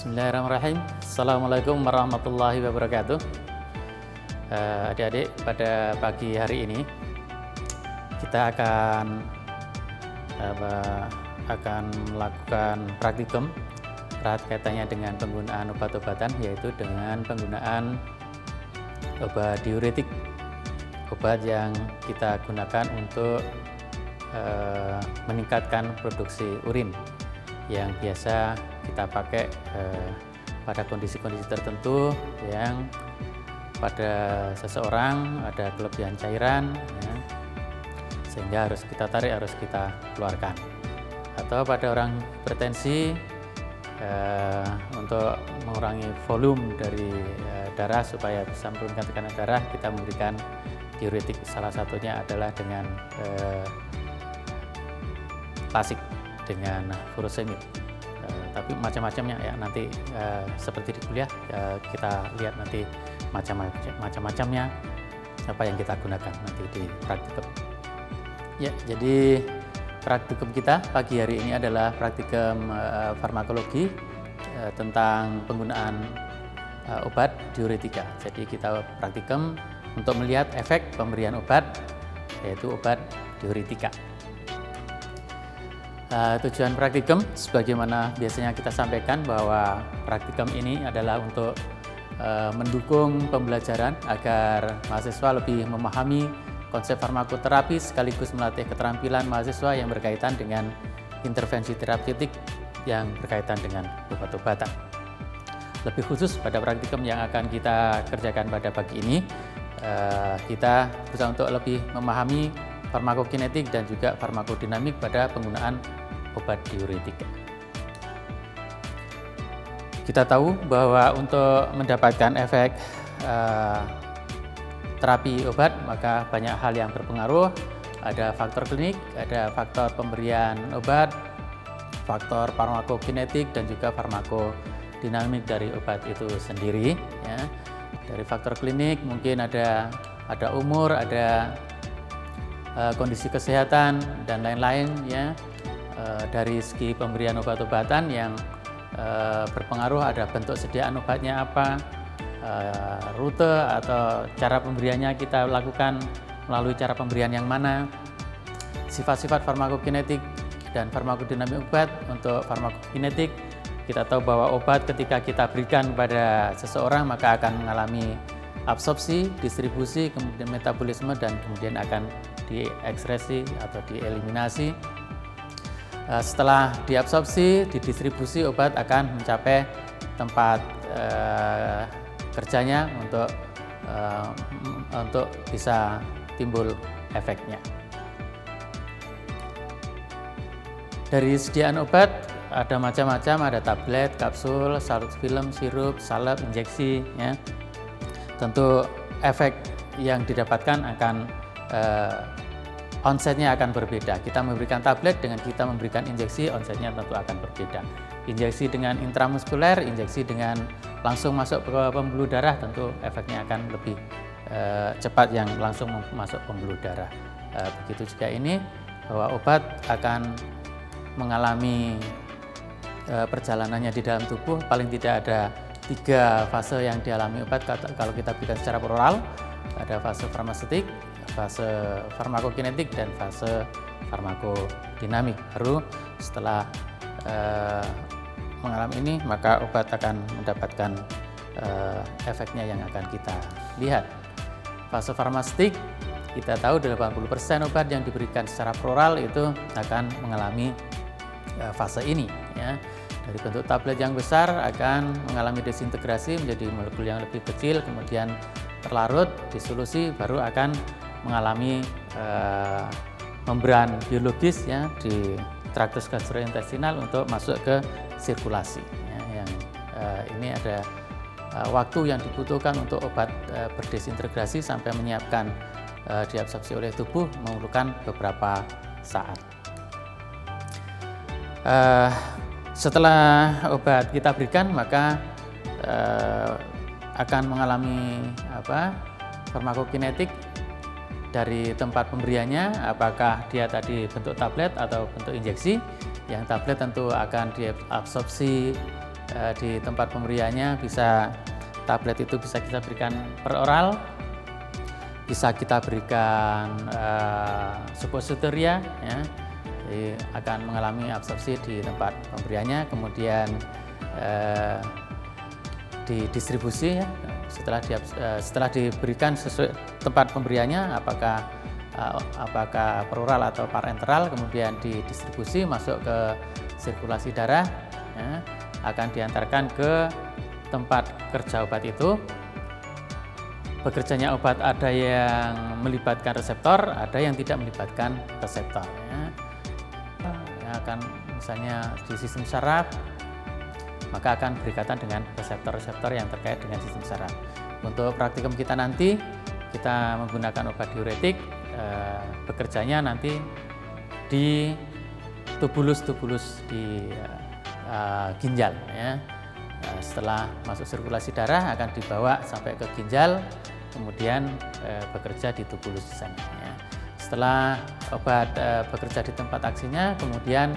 Bismillahirrahmanirrahim. Assalamualaikum warahmatullahi wabarakatuh. Adik-adik, pada pagi hari ini kita akan melakukan praktikum erat kaitannya dengan penggunaan obat-obatan, yaitu dengan penggunaan obat diuretik, obat yang kita gunakan untuk meningkatkan produksi urin yang biasa kita pakai pada kondisi-kondisi tertentu yang pada seseorang ada kelebihan cairan ya, sehingga harus kita tarik, harus kita keluarkan, atau pada orang hipertensi untuk mengurangi volume dari darah supaya bisa menurunkan tekanan darah, kita memberikan diuretik. Salah satunya adalah dengan klasik, dengan furosemid. Tapi macam-macamnya ya, nanti seperti di kuliah kita lihat nanti macam-macamnya apa yang kita gunakan nanti di praktikum. Ya, jadi praktikum kita pagi hari ini adalah praktikum farmakologi tentang penggunaan obat diuretika. Jadi kita praktikum untuk melihat efek pemberian obat, yaitu obat diuretika. Tujuan praktikum sebagaimana biasanya kita sampaikan bahwa praktikum ini adalah untuk mendukung pembelajaran agar mahasiswa lebih memahami konsep farmakoterapi sekaligus melatih keterampilan mahasiswa yang berkaitan dengan intervensi terapeutik yang berkaitan dengan obat-obatan. Lebih khusus pada praktikum yang akan kita kerjakan pada pagi ini, kita berusaha untuk lebih memahami farmakokinetik dan juga farmakodinamik pada penggunaan obat diuretika. Kita tahu bahwa untuk mendapatkan efek terapi obat, maka banyak hal yang berpengaruh. Ada faktor klinik, ada faktor pemberian obat, faktor farmakokinetik dan juga farmakodinamik dari obat itu sendiri. Ya. Dari faktor klinik mungkin ada umur, ada kondisi kesehatan dan lain-lain ya. Dari segi pemberian obat-obatan yang berpengaruh, ada bentuk sediaan obatnya apa, rute atau cara pemberiannya kita lakukan melalui cara pemberian yang mana, sifat-sifat farmakokinetik dan farmakodinamik obat. Untuk farmakokinetik, kita tahu bahwa obat ketika kita berikan pada seseorang maka akan mengalami absorpsi, distribusi, kemudian metabolisme, dan kemudian akan diekskresi atau dieliminasi. Setelah diabsorpsi, didistribusi, obat akan mencapai tempat kerjanya untuk bisa timbul efeknya. Dari sediaan obat ada macam-macam, ada tablet, kapsul, salut film, sirup, salep, injeksi ya. Tentu efek yang didapatkan akan onsetnya akan berbeda. Kita memberikan tablet dengan kita memberikan injeksi, onsetnya tentu akan berbeda. Injeksi dengan intramuskuler, injeksi dengan langsung masuk ke pembuluh darah, tentu efeknya akan lebih cepat yang langsung masuk pembuluh darah. Begitu juga ini, bahwa obat akan mengalami perjalanannya di dalam tubuh. Paling tidak ada 3 fase yang dialami obat kalau kita berikan secara oral. Ada fase farmaseutik, fase farmakokinetik, dan fase farmakodinamik. Baru setelah mengalami ini, maka obat akan mendapatkan efeknya yang akan kita lihat. Fase farmaseutik, kita tahu 80% obat yang diberikan secara oral itu akan mengalami fase ini ya. Dari bentuk tablet yang besar akan mengalami desintegrasi menjadi molekul yang lebih kecil, kemudian terlarut di solusi, baru akan mengalami membran biologis ya di traktus gastrointestinal untuk masuk ke sirkulasi ya. Yang ini ada waktu yang dibutuhkan untuk obat berdesintegrasi sampai menyiapkan diabsorpsi oleh tubuh memerlukan beberapa saat. Setelah obat kita berikan, maka akan mengalami farmakokinetik dari tempat pemberiannya, apakah dia tadi bentuk tablet atau bentuk injeksi. Yang tablet tentu akan diabsorpsi di tempat pemberiannya bisa tablet itu bisa kita berikan per oral, bisa kita berikan suppositoria ya, jadi akan mengalami absorpsi di tempat pemberiannya, kemudian didistribusi ya, setelah diberikan sesuai tempat pemberiannya, apakah per oral atau parenteral, kemudian didistribusi masuk ke sirkulasi darah ya, akan diantarkan ke tempat kerja obat itu. Bekerjanya obat ada yang melibatkan reseptor, ada yang tidak melibatkan reseptor ya. Yang akan misalnya di sistem saraf, maka akan berikatan dengan reseptor-reseptor yang terkait dengan sistem saraf. Untuk praktikum kita nanti, kita menggunakan obat diuretik, bekerjanya nanti di tubulus-tubulus di ginjal ya. Setelah masuk sirkulasi darah akan dibawa sampai ke ginjal, kemudian bekerja di tubulus di sana ya. Setelah obat bekerja di tempat aksinya, kemudian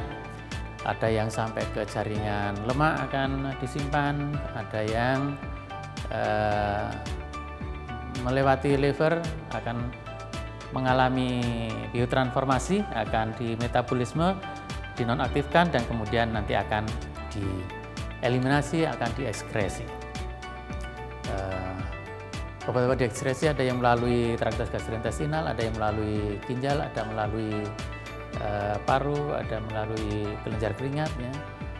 ada yang sampai ke jaringan lemak akan disimpan, ada yang melewati liver akan mengalami biotransformasi, akan dimetabolisme, dinonaktifkan, dan kemudian nanti akan dieliminasi, akan dieskresi. Obat-obat dieskresi ada yang melalui traktus gastrointestinal, ada yang melalui ginjal, ada melalui paru, ada melalui kelenjar keringat ya.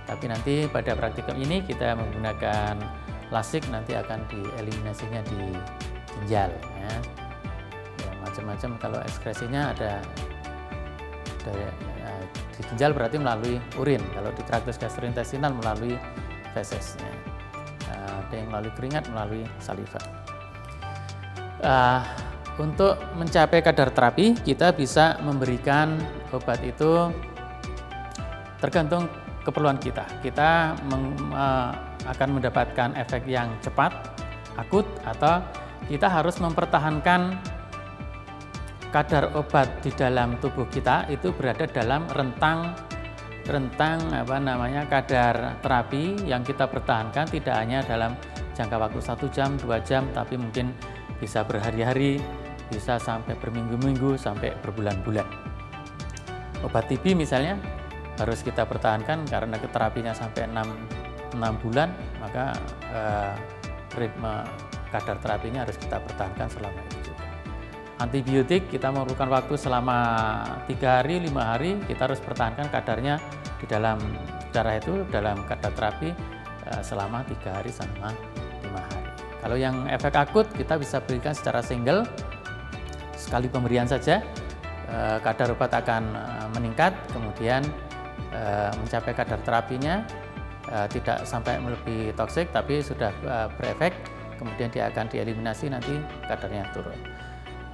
Tapi nanti pada praktikum ini kita menggunakan lasik, nanti akan dieliminasinya di ginjal ya. Ya, macam-macam. Kalau ekskresinya ada di ginjal berarti melalui urin, kalau di traktus gastrointestinal melalui feses ya. Ada yang melalui keringat, melalui saliva. Untuk mencapai kadar terapi, kita bisa memberikan obat itu tergantung keperluan kita. Kita akan mendapatkan efek yang cepat, akut, atau kita harus mempertahankan kadar obat di dalam tubuh kita itu berada dalam rentang kadar terapi yang kita pertahankan, tidak hanya dalam jangka waktu 1 jam, 2 jam, tapi mungkin bisa berhari-hari, bisa sampai berminggu-minggu, sampai berbulan-bulan. Obat TB misalnya harus kita pertahankan karena terapinya sampai 6 bulan, maka ritme kadar terapinya harus kita pertahankan selama itu juga. Antibiotik kita memerlukan waktu selama 3 hari, 5 hari, kita harus pertahankan kadarnya di dalam darah itu, dalam kadar terapi selama 3 hari sama 5 hari. Kalau yang efek akut kita bisa berikan secara single, sekali pemberian saja, kadar obat akan meningkat, kemudian mencapai kadar terapinya, tidak sampai melebihi toksik tapi sudah berefek, kemudian dia akan dieliminasi, nanti kadarnya turun.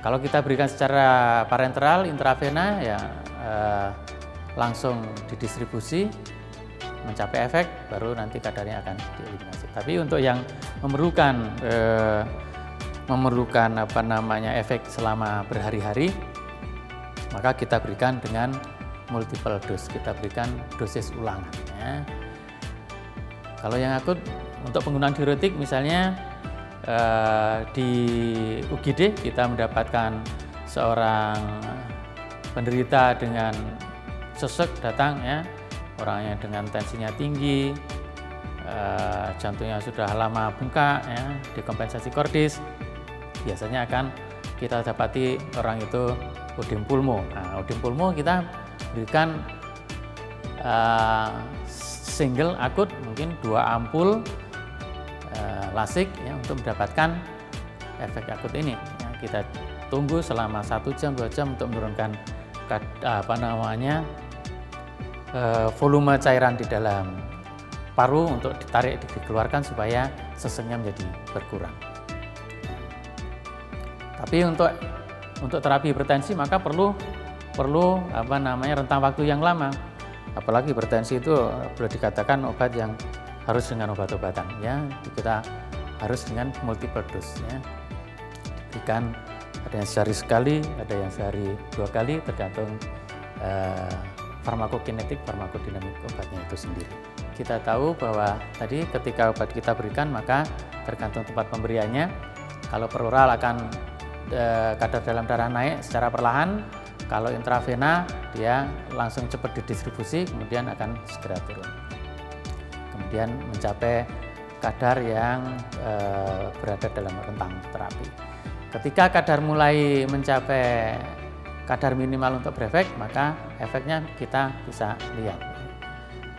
Kalau kita berikan secara parenteral, intravena ya langsung didistribusi, mencapai efek, baru nanti kadarnya akan dieliminasi. Tapi untuk yang memerlukan efek selama berhari-hari, maka kita berikan dengan multiple dose, kita berikan dosis ulangan ya. Kalau yang akut untuk penggunaan diuretik misalnya di UGD kita mendapatkan seorang penderita dengan sesek datang ya, orangnya dengan tensinya tinggi, jantungnya sudah lama bengkak ya, dekompensasi kordis, biasanya akan kita dapati orang itu odem pulmo. Nah, odem pulmo kita berikan single akut, mungkin 2 ampul lasik ya, untuk mendapatkan efek akut ini ya. Kita tunggu selama 1 jam 2 jam untuk menurunkan volume cairan di dalam paru untuk ditarik dikeluarkan supaya seseknya menjadi berkurang. Tapi untuk terapi hipertensi maka perlu rentang waktu yang lama. Apalagi hipertensi itu boleh dikatakan obat yang harus dengan obat-obatan ya. Kita harus dengan multiple dose ya. Diberikan ada yang sehari sekali, ada yang sehari 2 kali, tergantung farmakokinetik, farmakodinamik obatnya itu sendiri. kita tahu bahwa tadi ketika obat kita berikan maka tergantung tempat pemberiannya. Kalau peroral akan kadar dalam darah naik secara perlahan. Kalau intravena dia langsung cepat didistribusi, kemudian akan segera turun. Kemudian mencapai kadar yang berada dalam rentang terapi. Ketika kadar mulai mencapai kadar minimal untuk berefek, maka efeknya kita bisa lihat.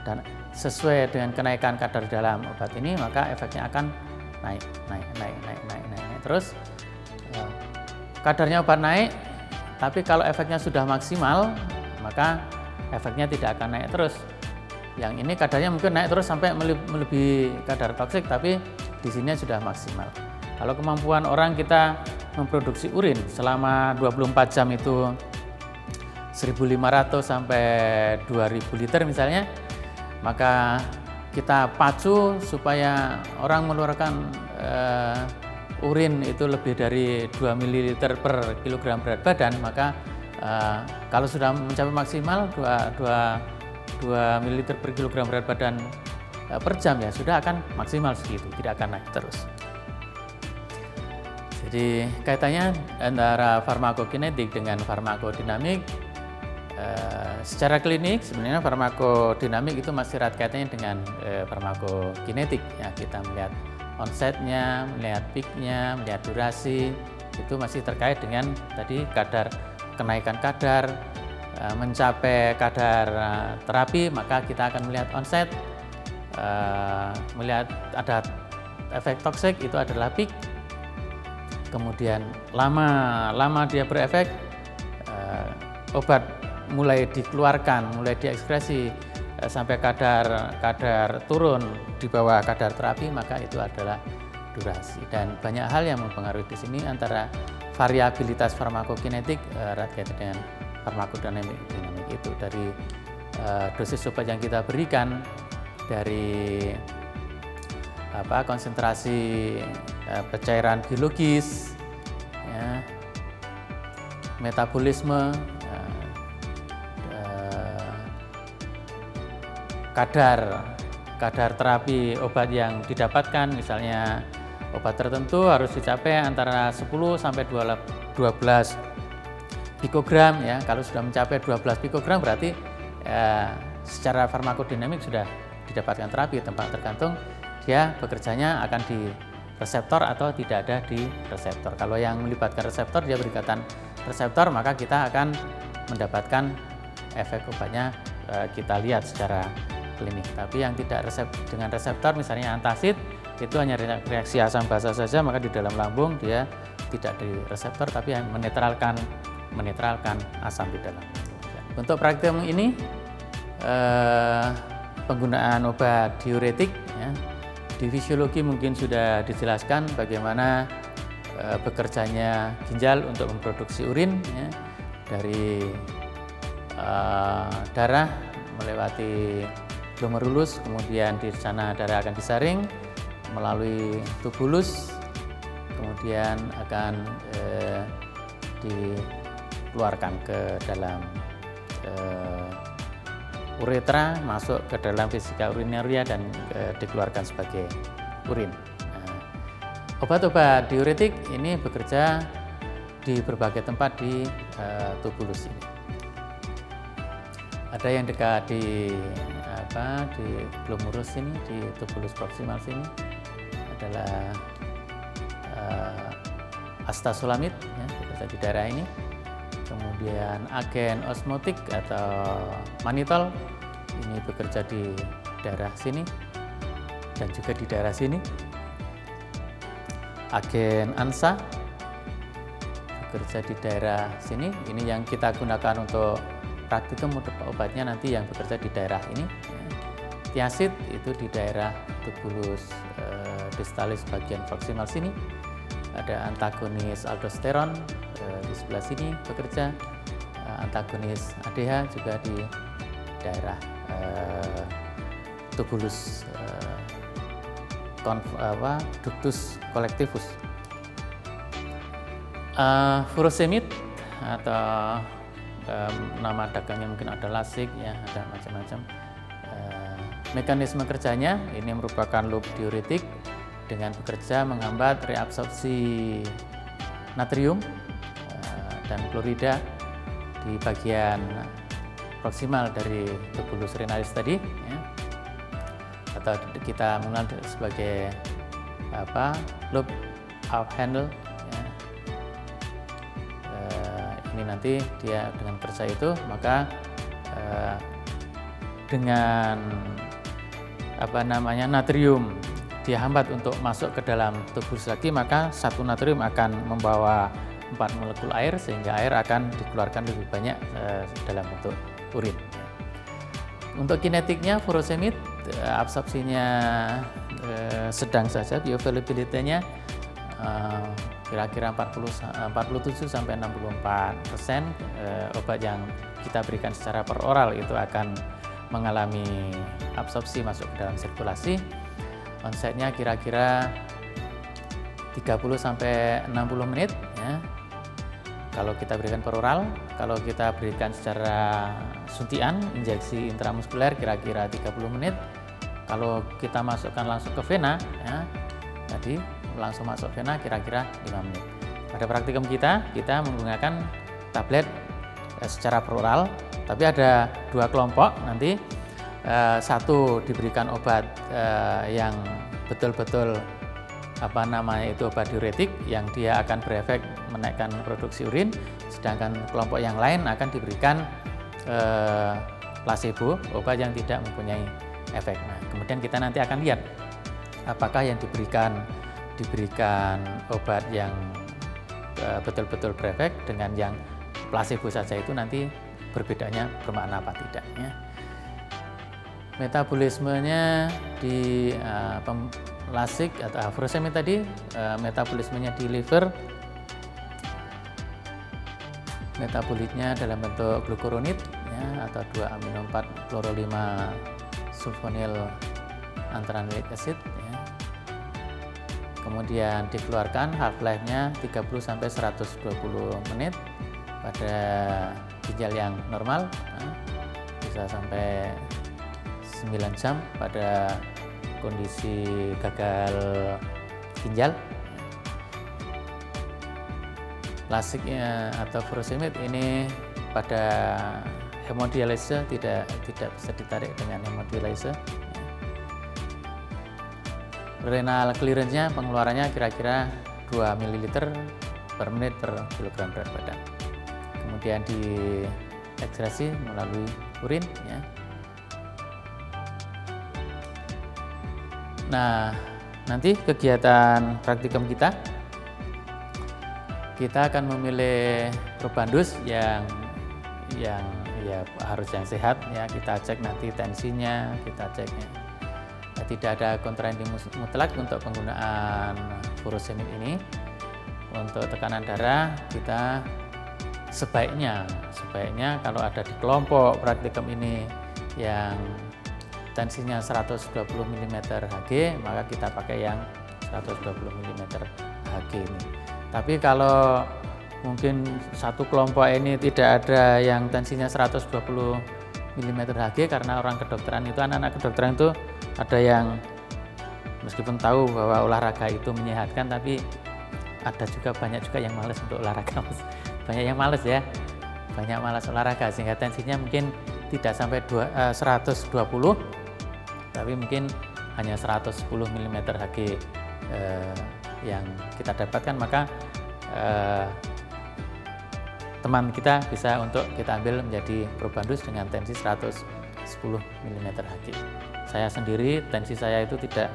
Dan sesuai dengan kenaikan kadar dalam obat ini, maka efeknya akan naik. Terus kadarnya obat naik, tapi kalau efeknya sudah maksimal, maka efeknya tidak akan naik terus. Yang ini kadarnya mungkin naik terus sampai melebihi kadar toksik, tapi di sini sudah maksimal. Kalau kemampuan orang kita memproduksi urin selama 24 jam itu 1.500 sampai 2.000 liter misalnya, maka kita pacu supaya orang mengeluarkan urin itu lebih dari 2 ml per kilogram berat badan, maka kalau sudah mencapai maksimal 2 ml per kilogram berat badan per jam, ya sudah akan maksimal segitu, tidak akan naik terus. Jadi kaitannya antara farmakokinetik dengan farmakodinamik, secara klinik sebenarnya farmakodinamik itu masih erat kaitannya dengan farmakokinetik. Ya, kita melihat onsetnya, melihat peaknya, melihat durasi, itu masih terkait dengan tadi kenaikan kadar, mencapai kadar terapi, maka kita akan melihat onset, melihat ada efek toksik, itu adalah peak. Kemudian lama dia berefek, obat mulai dikeluarkan, mulai diekskresi sampai kadar turun di bawah kadar terapi, maka itu adalah durasi. Dan banyak hal yang mempengaruhi di sini, antara variabilitas farmakokinetik erat kaitan dengan farmakodinamik itu, dari dosis obat yang kita berikan, dari konsentrasi cairan biologis, ya, metabolisme, kadar terapi obat yang didapatkan, misalnya obat tertentu harus dicapai antara 10 sampai 12 pikogram, ya. Kalau sudah mencapai 12 pikogram berarti secara farmakodinamik sudah didapatkan terapi, tergantung dia bekerjanya akan di reseptor atau tidak ada di reseptor. Kalau yang melibatkan reseptor, dia berikatan reseptor, maka kita akan mendapatkan efek obatnya kita lihat secara klinik. Tapi yang tidak dengan reseptor, misalnya antacid, itu hanya reaksi asam basa saja, maka di dalam lambung dia tidak di reseptor, tapi yang menetralkan asam di dalam. Untuk praktikum ini penggunaan obat diuretik, ya, di fisiologi mungkin sudah dijelaskan bagaimana bekerjanya ginjal untuk memproduksi urin, ya, dari darah melewati glomerulus, kemudian di sana darah akan disaring melalui tubulus, kemudian akan dikeluarkan ke dalam uretra, masuk ke dalam vesika urinaria dan dikeluarkan sebagai urin. Obat-obat diuretik ini bekerja di berbagai tempat di tubulus ini. Ada yang dekat di glomerulus ini, di tubulus proksimal sini adalah astasolamid, ya, bekerja di daerah ini. Kemudian agen osmotik atau manitol ini bekerja di daerah sini dan juga di daerah sini. Agen ANSA bekerja di daerah sini. Ini yang kita gunakan untuk praktikum obatnya nanti yang bekerja di daerah ini. Thiazid itu di daerah tubulus distalis bagian proksimal sini. Ada antagonis aldosteron di sebelah sini bekerja, antagonis ADH juga di daerah tubulus ductus collectivus. Furosemid atau nama dagangnya mungkin ada lasik, ya, ada macam-macam. Mekanisme kerjanya ini merupakan loop diuretik dengan bekerja menghambat reabsorpsi natrium dan klorida di bagian proksimal dari tubulus renalis tadi, ya. Atau kita mengenal sebagai loop of Henle. Ya. Ini nanti dia dengan kerja itu maka dengan natrium dihambat untuk masuk ke dalam tubulus lagi, maka satu natrium akan membawa 4 molekul air sehingga air akan dikeluarkan lebih banyak dalam bentuk urin. Untuk kinetiknya furosemid absorpsinya sedang saja, bioavailability-nya kira-kira 47 sampai 64%. Obat yang kita berikan secara peroral itu akan mengalami absorpsi masuk ke dalam sirkulasi. Onsetnya kira-kira 30 sampai 60 menit, ya. Kalau kita berikan peroral, kalau kita berikan secara suntian, injeksi intramuskuler kira-kira 30 menit. Kalau kita masukkan langsung ke vena, ya, tadi langsung masuk vena kira-kira 5 menit. Pada praktikum kita menggunakan tablet secara peroral, tapi ada 2 kelompok nanti. Satu diberikan obat yang betul-betul itu obat diuretik yang dia akan berefek menaikkan produksi urin, sedangkan kelompok yang lain akan diberikan placebo, obat yang tidak mempunyai efek. Nah, kemudian kita nanti akan lihat apakah yang diberikan obat yang betul-betul berefek dengan yang placebo saja itu nanti berbedanya bermakna apa tidak, ya. Metabolismenya di lasik atau furosemid tadi, metabolismenya di liver, metabolitnya dalam bentuk glukuronid, ya, atau 2-amino 4-kloro-5 sulfonyl antranilic acid, ya. Kemudian dikeluarkan, half-life-nya 30 sampai 120 menit pada ginjal yang normal, bisa sampai 9 jam pada kondisi gagal ginjal. Lasiknya atau furosemid ini pada hemodialisa tidak bisa ditarik dengan hemodialisa. Renal clearance-nya, pengeluarannya kira-kira 2 ml per menit per kilogram berat badan. Kemudian diekskresi melalui urin, ya. Nah, nanti kegiatan praktikum kita akan memilih probandus yang ya harus yang sehat, ya. Kita cek nanti tensinya, kita cek tidak ada kontraindikasi mutlak untuk penggunaan furosemid ini. Untuk tekanan darah kita sebaiknya kalau ada di kelompok praktikum ini yang tensinya 120 mm Hg, maka kita pakai yang 120 mm Hg ini. Tapi kalau mungkin satu kelompok ini tidak ada yang tensinya 120 mm Hg, karena orang kedokteran itu, anak-anak kedokteran itu ada yang meskipun tahu bahwa olahraga itu menyehatkan, tapi ada juga banyak yang malas untuk olahraga. Banyak yang malas, ya, banyak malas olahraga sehingga tensinya mungkin tidak sampai 120, tapi mungkin hanya 110 mm Hg yang kita dapatkan. Maka teman kita bisa untuk kita ambil menjadi probandus dengan tensi 110 mm Hg. Saya sendiri tensi saya itu tidak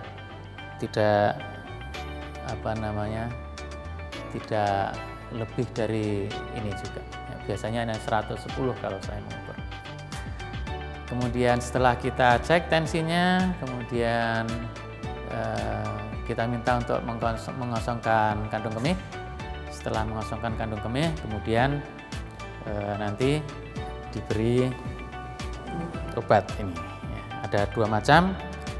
lebih dari ini juga, ya, biasanya hanya 110 kalau saya mengukur. Kemudian setelah kita cek tensinya, kemudian kita minta untuk mengosongkan kandung kemih. Setelah mengosongkan kandung kemih, kemudian nanti diberi obat ini. Ya, ada 2 macam,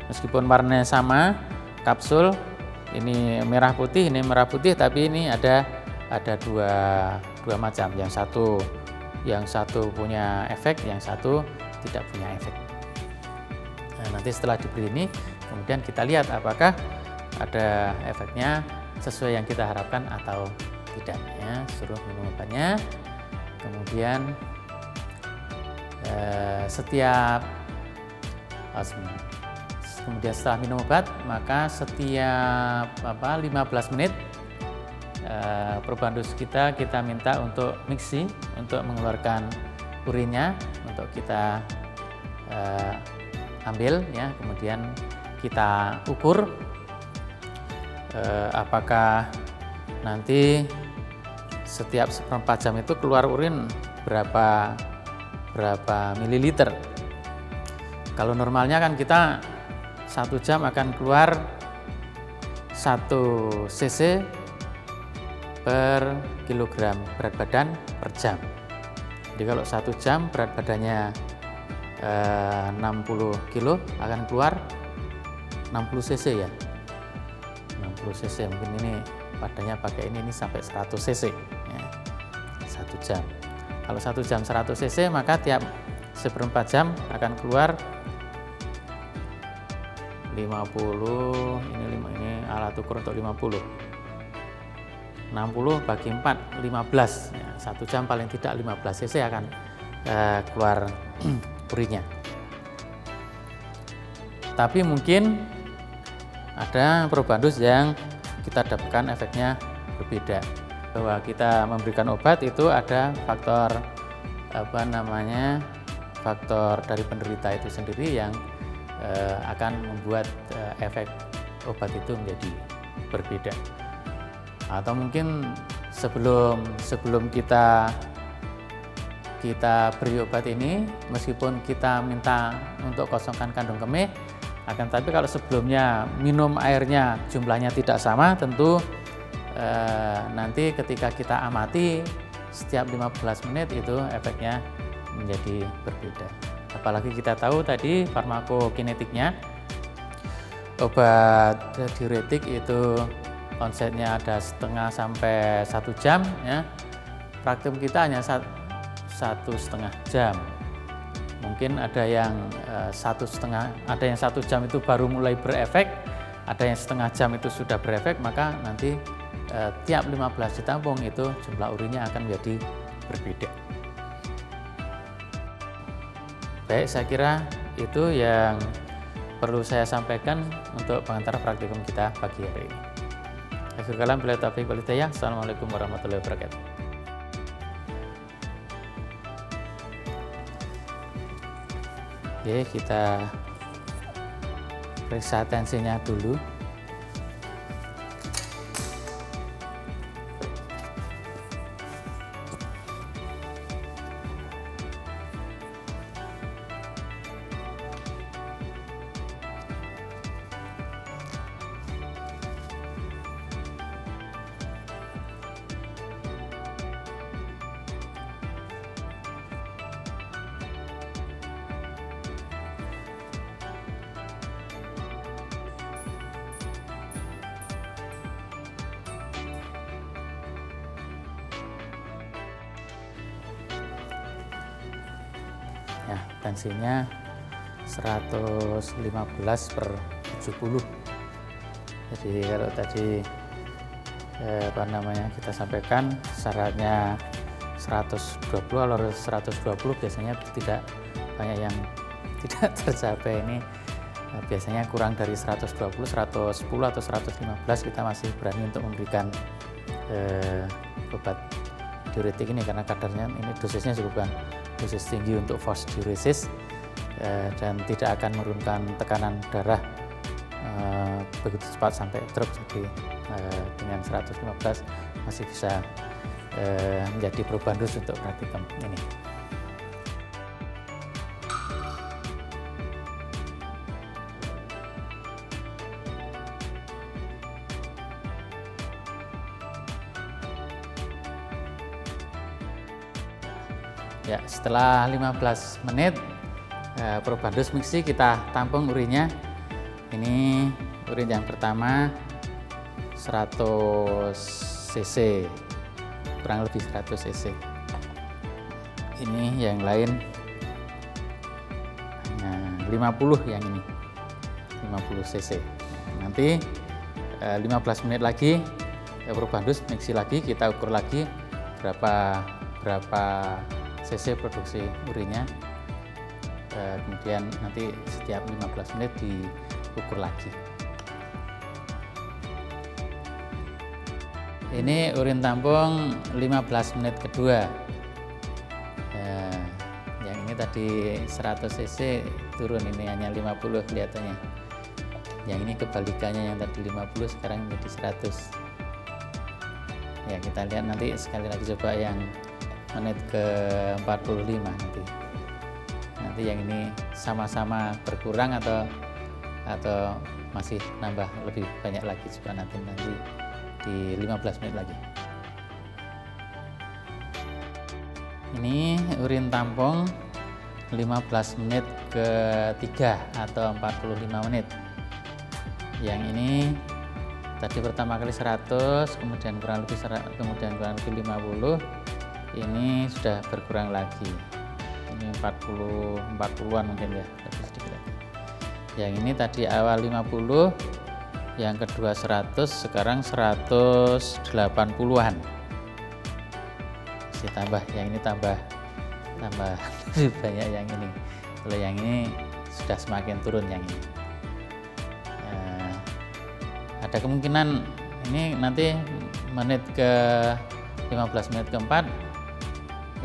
meskipun warnanya sama, kapsul ini merah putih, ini merah putih, tapi ini ada dua macam. Yang satu punya efek, yang satu tidak punya efek. Nah, nanti setelah diberi ini, kemudian kita lihat apakah ada efeknya sesuai yang kita harapkan atau tidak. Ya, suruh minum obatnya. Kemudian kemudian setelah minum obat, maka setiap 15 menit probandus kita minta untuk mixing, untuk mengeluarkan urinnya, untuk kita ambil ya, kemudian kita ukur apakah nanti setiap seperempat jam itu keluar urin berapa mililiter. Kalau normalnya kan kita 1 jam akan keluar 1 cc per kilogram berat badan per jam. Jadi kalau 1 jam berat badannya 60 kilo akan keluar 60 cc ya. 60 cc, mungkin ini padanya pakai ini sampai 100 cc ya, 1 jam. Kalau 1 jam 100 cc, maka tiap seperempat jam akan keluar 50, ini alat ukur untuk 50. 60 bagi 4, 15. Ya, 1 jam paling tidak 15 cc akan keluar urinnya. Tapi mungkin ada probandus yang kita dapatkan efeknya berbeda. Bahwa kita memberikan obat itu ada faktor faktor dari penderita itu sendiri yang akan membuat efek obat itu menjadi berbeda. Atau mungkin sebelum kita beri obat ini, meskipun kita minta untuk kosongkan kandung kemih, akan tapi kalau sebelumnya minum airnya jumlahnya tidak sama, tentu nanti ketika kita amati setiap 15 menit itu efeknya menjadi berbeda. Apalagi kita tahu tadi farmakokinetiknya, obat diuretik itu onsetnya ada setengah sampai 1 jam ya. Praktikum kita hanya 1,5 jam. Mungkin ada yang 1 jam itu baru mulai berefek, ada yang setengah jam itu sudah berefek, maka nanti tiap 15 ditampung itu jumlah urinnya akan menjadi berbeda. Baik, saya kira itu yang perlu saya sampaikan untuk pengantar praktikum kita pagi hari ini. Akhir kalam, bila taufiq wal hidayah. Assalamualaikum warahmatullahi wabarakatuh. Oke, kita periksa tensinya dulu. Ya, tensinya 115/70. Jadi kalau tadi kita sampaikan syaratnya 120, kalau 120 biasanya tidak banyak yang tidak tercapai. Ini biasanya kurang dari 120, 110 atau 115 kita masih berani untuk memberikan obat diuretik ini, karena kadarnya ini dosisnya cukup kan dosis tinggi untuk force diuresis dan tidak akan menurunkan tekanan darah begitu cepat sampai drop. Jadi dengan 115 masih bisa menjadi probandus untuk praktikum ini. Ya, setelah 15 menit probandus mixi kita tampung urinnya. Ini urin yang pertama 100 cc, kurang lebih 100 cc. Ini yang lain hanya 50 yang ini 50 cc. Nanti 15 menit lagi perubahan dus, mixi lagi, kita ukur lagi berapa cc produksi urinnya. Kemudian nanti setiap 15 menit diukur lagi. Ini urin tampung 15 menit kedua. Yang ini tadi 100 cc turun, ini hanya 50 kelihatannya. Yang ini kebalikannya, yang tadi 50 sekarang menjadi 100. Ya, kita lihat nanti sekali lagi, coba yang menit ke 45 nanti. Nanti yang ini sama-sama berkurang atau masih nambah lebih banyak lagi, coba nanti di 15 menit lagi. Ini urin tampung 15 menit ke 3 atau 45 menit. Yang ini tadi pertama kali 100, kemudian kurang lebih 50, ini sudah berkurang lagi. Ini 40-an mungkin ya, lebih sedikit lagi. Yang ini tadi awal 50, yang kedua 100, sekarang 180-an. Masih tambah, yang ini tambah lebih banyak yang ini. Kalau yang ini sudah semakin turun yang ini. Ada kemungkinan ini nanti menit ke 15 menit keempat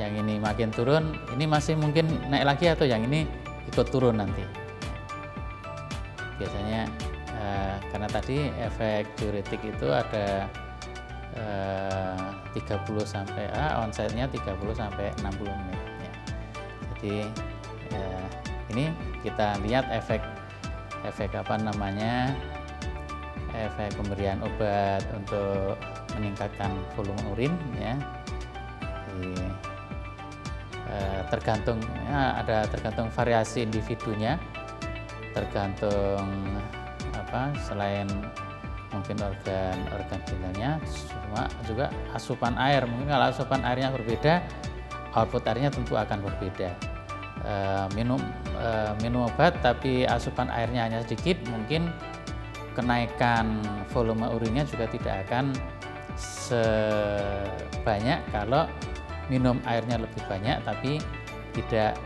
yang ini makin turun, ini masih mungkin naik lagi atau yang ini ikut turun nanti. Biasanya karena tadi efek diuretik itu ada 30 sampai onsetnya 30 sampai 60 menit ya. Jadi ini kita lihat efek apa namanya, efek pemberian obat untuk meningkatkan volume urin ya. Tergantung ya, tergantung variasi individunya, tergantung selain mungkin organ ginjalnya, semua juga asupan air. Mungkin kalau asupan airnya berbeda, output airnya tentu akan berbeda. Minum obat tapi asupan airnya hanya sedikit, mungkin kenaikan volume urinnya juga tidak akan sebanyak kalau minum airnya lebih banyak tapi tidak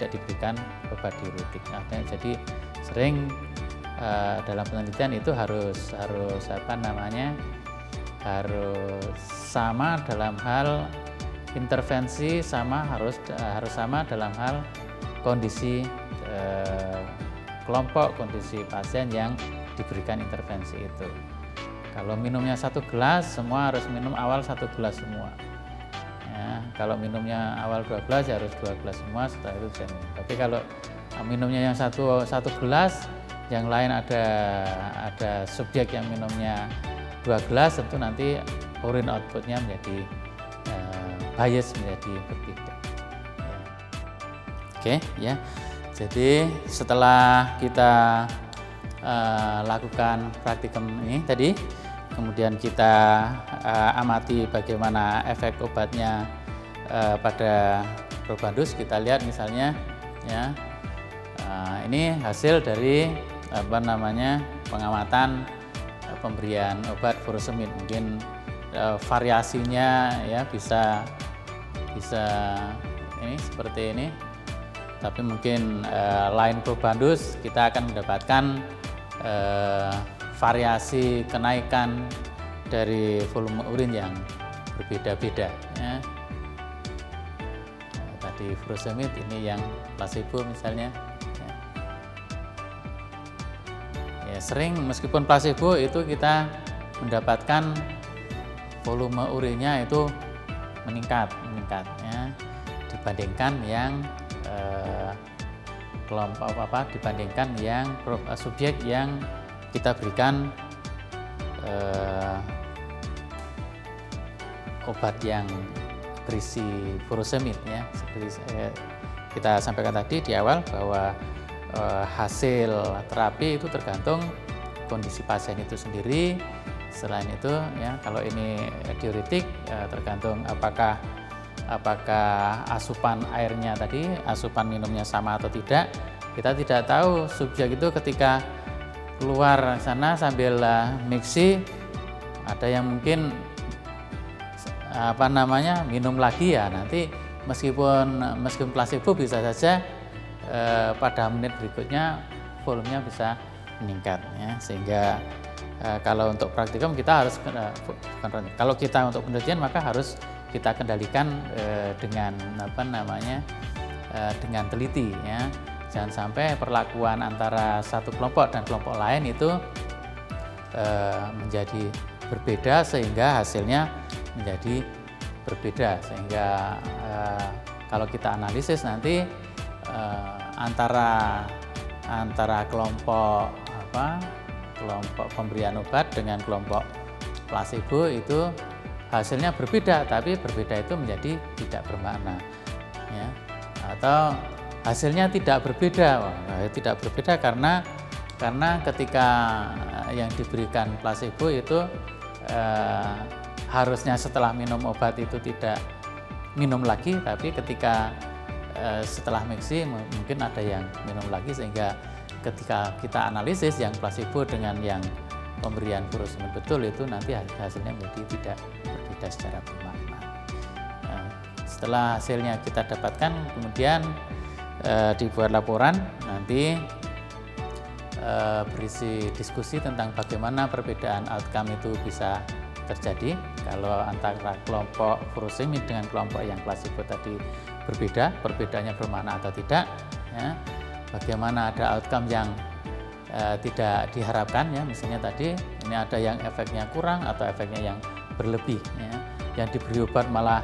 diberikan obat diuretik. Jadi sering dalam penelitian itu harus sama dalam hal intervensi, harus sama dalam hal kondisi kelompok, kondisi pasien yang diberikan intervensi itu. Kalau minumnya 1 gelas, semua harus minum awal 1 gelas semua. Ya, kalau minumnya awal 2 gelas, ya harus 2 gelas semua, setelah itu saya minum. Tapi kalau minumnya yang satu gelas, yang lain ada subjek yang minumnya 2 gelas, tentu nanti urin outputnya menjadi bias, menjadi berbeda. Ya. Oke, ya. Jadi setelah kita lakukan praktikum ini tadi, kemudian kita amati bagaimana efek obatnya pada probandus, kita lihat misalnya ya, ini hasil dari pengamatan pemberian obat furosemid. Mungkin variasinya ya bisa ini seperti ini, tapi mungkin lain probandus kita akan mendapatkan variasi kenaikan dari volume urin yang berbeda-beda ya. Tadi furosemid, ini yang placebo misalnya ya, sering meskipun placebo itu kita mendapatkan volume urinnya itu meningkat ya, dibandingkan yang dibandingkan yang subjek yang kita berikan obat yang berisi furosemid ya. Seperti kita sampaikan tadi di awal bahwa hasil terapi itu tergantung kondisi pasien itu sendiri. Selain itu ya, kalau ini diuretik tergantung apakah apakah asupan airnya tadi, asupan minumnya sama atau tidak. Kita tidak tahu subjek itu ketika keluar sana sambil mixi, ada yang mungkin minum lagi ya, nanti meskipun placebo bisa saja pada menit berikutnya volumenya bisa meningkat ya, sehingga kalau untuk praktikum kita harus kalau kita untuk penelitian maka harus kita kendalikan dengan dengan teliti ya. Jangan sampai perlakuan antara satu kelompok dan kelompok lain itu menjadi berbeda sehingga hasilnya menjadi berbeda, sehingga kalau kita analisis nanti antara kelompok kelompok pemberian obat dengan kelompok placebo itu hasilnya berbeda, tapi berbeda itu menjadi tidak bermakna ya. Atau hasilnya tidak berbeda. Tidak berbeda karena ketika yang diberikan placebo itu harusnya setelah minum obat itu tidak minum lagi, tapi ketika setelah mixi mungkin ada yang minum lagi, sehingga ketika kita analisis yang placebo dengan yang pemberian furosemid betul itu nanti hasilnya menjadi tidak berbeda secara bermakna. Setelah hasilnya kita dapatkan, kemudian dibuat laporan, nanti berisi diskusi tentang bagaimana perbedaan outcome itu bisa terjadi kalau antara kelompok furosemid dengan kelompok yang placebo tadi berbeda, perbedaannya bermakna atau tidak ya. Bagaimana ada outcome yang tidak diharapkan ya, misalnya tadi ini ada yang efeknya kurang atau efeknya yang berlebih ya. Yang diberi obat malah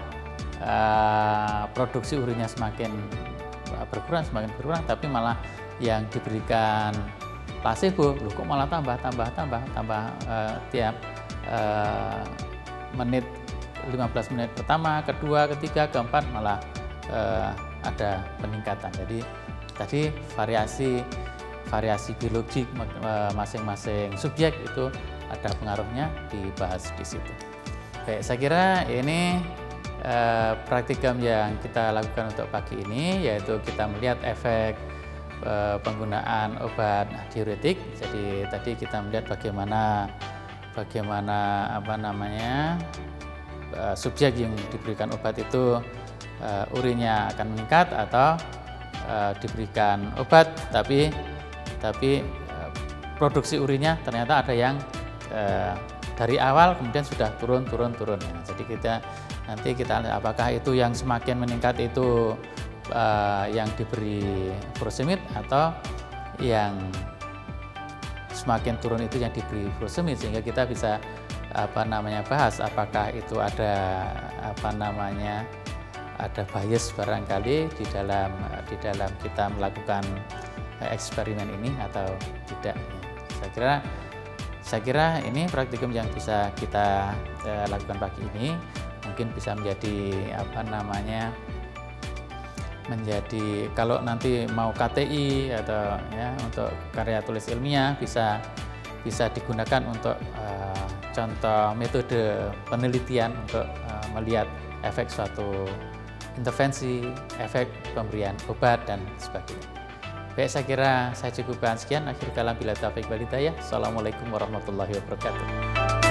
produksi urinnya semakin berkurang, tapi malah yang diberikan placebo loh kok malah tambah tiap menit, 15 menit pertama, kedua, ketiga, keempat malah ada peningkatan. Jadi tadi variasi biologik masing-masing subjek itu ada pengaruhnya, dibahas di situ. Baik, saya kira ini praktikum yang kita lakukan untuk pagi ini, yaitu kita melihat efek penggunaan obat diuretik. Jadi tadi kita melihat bagaimana subjek yang diberikan obat itu urinnya akan meningkat atau diberikan obat tapi produksi urinnya ternyata ada yang dari awal kemudian sudah turun. Jadi nanti kita lihat apakah itu yang semakin meningkat itu yang diberi furosemid atau yang semakin turun itu yang diberi furosemid, sehingga kita bisa bahas apakah itu ada ada bias barangkali di dalam kita melakukan eksperimen ini atau tidak. Saya kira ini praktikum yang bisa kita lakukan pagi ini, mungkin bisa menjadi kalau nanti mau KTI atau ya untuk karya tulis ilmiah bisa digunakan untuk contoh metode penelitian untuk melihat efek suatu intervensi, efek pemberian obat dan sebagainya. Baik, saya kira saya cukupkan sekian. Akhir kalam bila taufiq wal hidayah. Assalamualaikum warahmatullahi wabarakatuh.